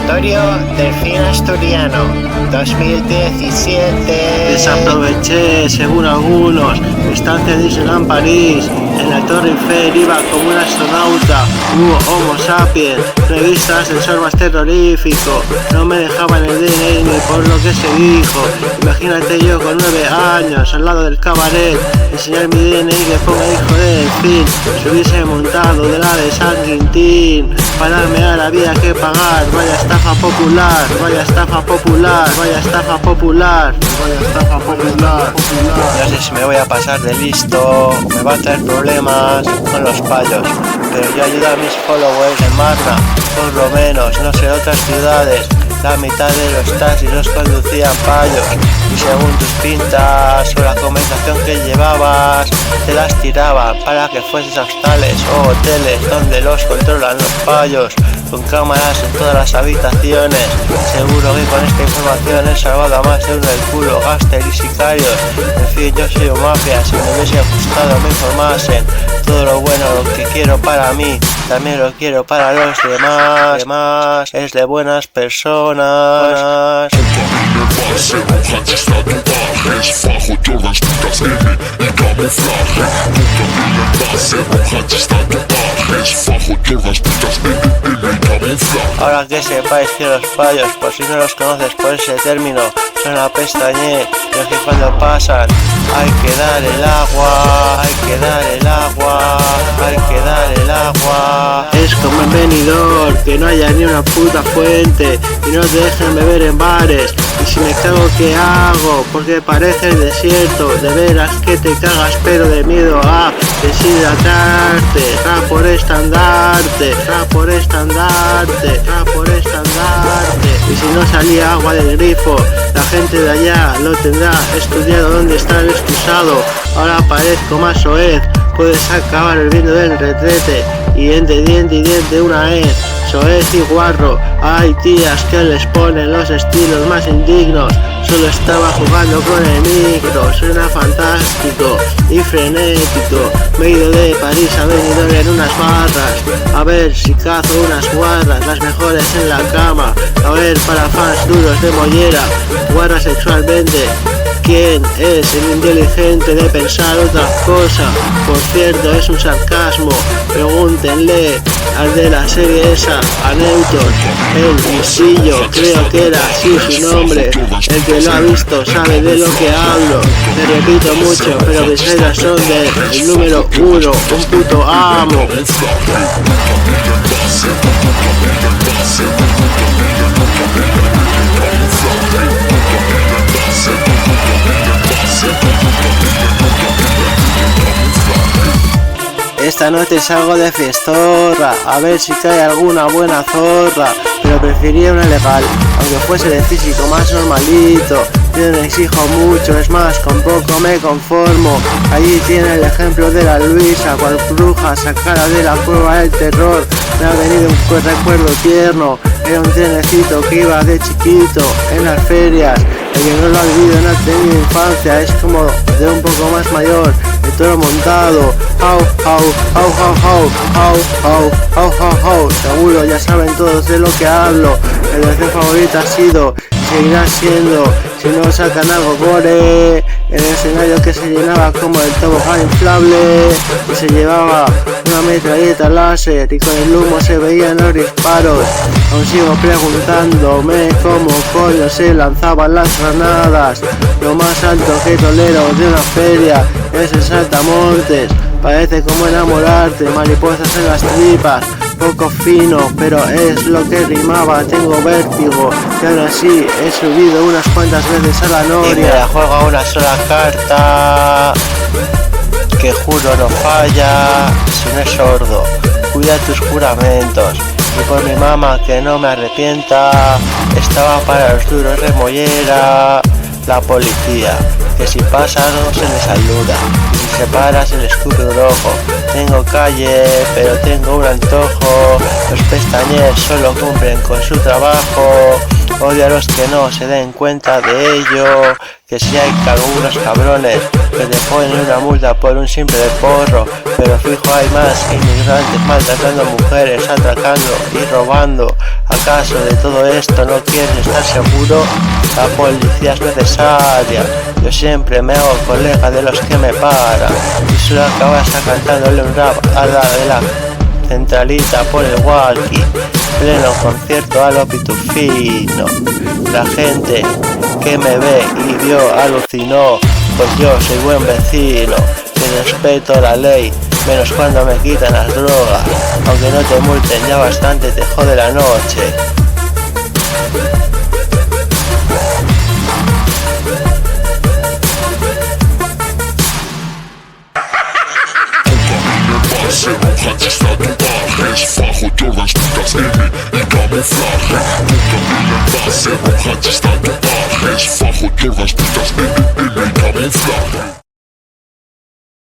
Laboratorio Delfín Asturiano 2017. Desaproveché, según algunos, mi estancia en Disneyland París. En la Torre Eiffel iba como un astronauta. Homo sapiens, revista Ascensor más terrorífico. No me dejaban el DNI ni por lo que se dijo. Imagínate yo con 9 años al lado del cabaret, enseñar mi DNI que ponga hijo de Delfín. Se hubiese montado de la de San Quintín. Para darme a la vida que pagar. Vaya estafa popular, vaya estafa popular, vaya estafa popular, vaya estafa popular. No sé si me voy a pasar de listo o me va a traer problemas con los payos, pero yo ayudo a mis followers en Marna, por lo menos, no sé, en otras ciudades. La mitad de los taxis los conducían payos y según tus pintas o la conversación que llevabas te las tiraban para que fueses a hostales o hoteles donde los controlan los payos con cámaras en todas las habitaciones. Seguro que con esta información he salvado a más de uno del culo, gángster y sicarios. En fin, yo soy un mafia, si me hubiese gustado me informasen. Todo lo bueno, lo que quiero para mí, también lo quiero para los demás. Además, es de buenas personas. Ahora que sepáis que los payos, por si no los conoces por ese término, son la pestañe, pero que cuando pasan hay que dar el agua, hay que dar el agua, hay que dar el agua. Es como en Benidorm, que no haya ni una puta fuente y no te dejen beber en bares. Y si me cago, ¿qué hago? Porque parece el desierto, de veras que te cagas, pero de miedo a deshidratarte. Ra por estandarte, ra por estandarte, ra por estandarte. Y si no salía agua del grifo, la gente de allá lo tendrá estudiado dónde está el excusado. Ahora parezco más soez, puedes acabar bebiendo del retrete y diente una vez. Soez y guarro, hay tías que les ponen los estilos más indignos. Solo estaba jugando con el micro, suena fantástico y frenético. Me he ido de París a Benidorm en unas barras, a ver si cazo unas guarras, las mejores en la cama. A ver, para fans duros de mollera, guarra sexualmente. ¿Quién es el inteligente de pensar otra cosa? Por cierto, es un sarcasmo. Pregúntenle al de la serie esa, a Newton, el visillo, creo que era así su nombre. El que lo ha visto sabe de lo que hablo. Te repito mucho, pero mis reglas son del número 1, un puto amo. Esta noche salgo de fiestorra, a ver si cae alguna buena zorra, pero preferiría una legal, aunque fuese de físico más normalito. Yo no exijo mucho, es más, con poco me conformo. Allí tiene el ejemplo de la Luisa, cual bruja sacada de la cueva del terror. Me ha venido un recuerdo tierno, era un trenecito que iba de chiquito en las ferias. El que no lo ha vivido no ha tenido infancia, es como de un poco más mayor, el toro montado. How, seguro ya saben todos de lo que hablo. Mi canción favorita ha sido, seguirá siendo, si no sacan algo gore. El escenario que se llenaba como el tobogán inflable y se llevaba una metralleta láser y con el humo se veían los disparos. Aún sigo preguntándome cómo coño se lanzaban las granadas. Lo más alto que tolero de una feria es el saltamontes. Parece como enamorarte, mariposas en las tripas. Poco fino, pero es lo que rimaba. Tengo vértigo y aún así he subido unas cuantas veces a la noria. Y me la juego a una sola carta, que juro no falla, si no es sordo. Cuida tus juramentos. Y por mi mamá que no me arrepienta, estaba para los duros de mollera. La policía, que si pasa no se les saluda, y si se para se les cubre un ojo. Tengo calle, pero tengo un antojo. Los pestañeros solo cumplen con su trabajo. Odio a los que no se den cuenta de ello, que si hay algunos cabrones que te ponen una multa por un simple porro, pero fijo hay más inmigrantes maltratando mujeres, atracando y robando. ¿Acaso de todo esto no quieres estar seguro? La policía es necesaria, yo siempre me hago colega de los que me paran, y solo acabas cantándole un rap a la de la centralita por el walkie, pleno concierto a lo pitufino. La gente que me ve y vio alucinó, pues yo soy buen vecino, que respeto la ley, menos cuando me quitan las drogas, aunque no te multen ya bastante te jode la noche. Rojaches tatuajes, fajo Jordans, putas M y camuflaje. Nunca vi la base, rojaches tatuajes, fajo Jordans, putas M y camuflaje.